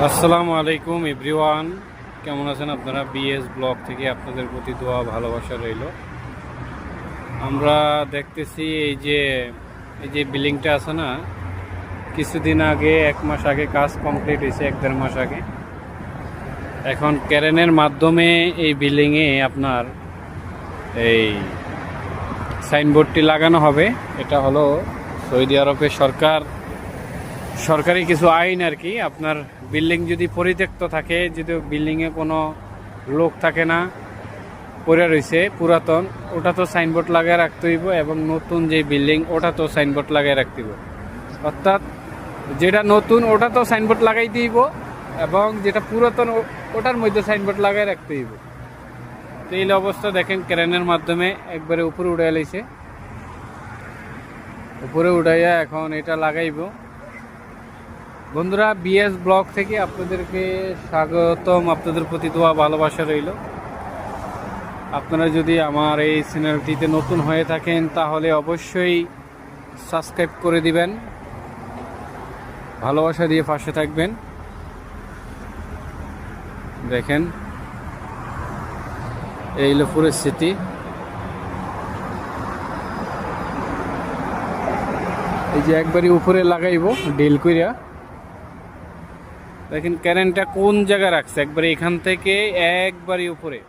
আসসালামু আলাইকুম এভরিওয়ান, কেমন আছেন আপনারা? বিএস ব্লগ থেকে আপনাদের প্রতি দোয়া ভালোবাসা রইল। আমরা দেখতেছি এই যে বিল্ডিংটা আছে না, কিছুদিন আগে 1 মাস আগে কাজ কমপ্লিট হয়েছে, 1-1.5 মাস আগে। এখন ক্রেনের মাধ্যমে এই বিল্ডিংয়ে আপনার এই সাইনবোর্ডটি লাগানো হবে। এটা হলো সৌদি আরবের সরকারি কিছু আইন আর কি। আপনার বিল্ডিং যদি পরিত্যক্ত থাকে, যদি বিল্ডিংয়ে কোনো লোক থাকে না, পড়ে রয়েছে পুরাতন, ওটা তো সাইনবোর্ড লাগায় রাখতে হইব, এবং নতুন যে বিল্ডিং ওটা তো সাইনবোর্ড লাগায় রাখতে হইব। অর্থাৎ যেটা নতুন ওটা তো সাইনবোর্ড লাগাই দিব, এবং যেটা পুরাতন ওটার মধ্যে সাইনবোর্ড লাগায় রাখতে হইব। তো এই অবস্থা দেখেন, ক্রেনের মাধ্যমে একবারে উপরে উঠাই লাইছে, উপরে উঠাইয়া এখন এটা লাগাইব। বন্ধুরা, বিএস ব্লগ থেকে আপনাদেরকে স্বাগতম, আপনাদের প্রতি দোয়া ভালোবাসা রইল। আপনারা যদি আমার এই চ্যানেলটিতে নতুন হয়ে থাকেন তাহলে অবশ্যই সাবস্ক্রাইব করে দিবেন, ভালোবাসা দিয়ে পাশে থাকবেন। দেখেন এই হলো পুরো সিটি। এই যে একবারই উপরে লাগাইব ডিল কইরা। দেখেন কারেন্টটা কোন জায়গায় রাখছে, একবারে এখান থেকে একবারই উপরে,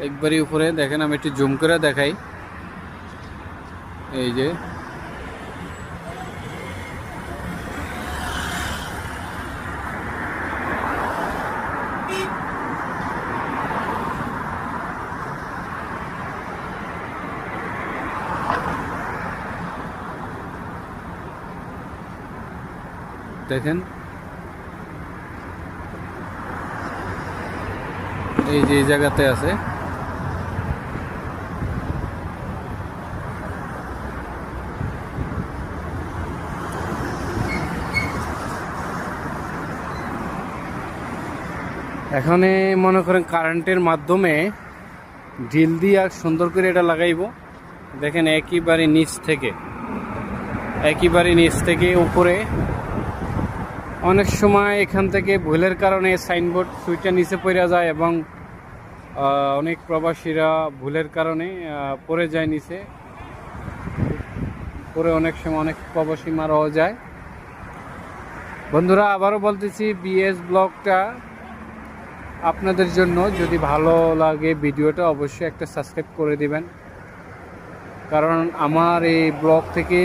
একবারই উপরে। দেখেন আমি একটু জুম করে দেখাই। এই যে দেখেন, এই যে এই জায়গাতে আছে। এখানে মনে করেন কারেন্টের মাধ্যমে ড্রিল দিয়ে আর সুন্দর করে এটা লাগাইব। দেখেন একেবারে নিচ থেকে উপরে। অনেক সময় এখান থেকে ভুলের কারণে সাইনবোর্ড সুইচটা নিচে পড়ে যায়, এবং অনেক প্রবাসীরা ভুলের কারণে পড়ে যায় নিচে, পরে অনেক সময় অনেক প্রবাসী মারাও যায়। বন্ধুরা, আবারও বলতেছি, বিএস ব্লগটা আপনাদের জন্য। যদি ভালো লাগে ভিডিওটা অবশ্যই একটা সাবস্ক্রাইব করে দিবেন, কারণ আমার এই ব্লগ থেকে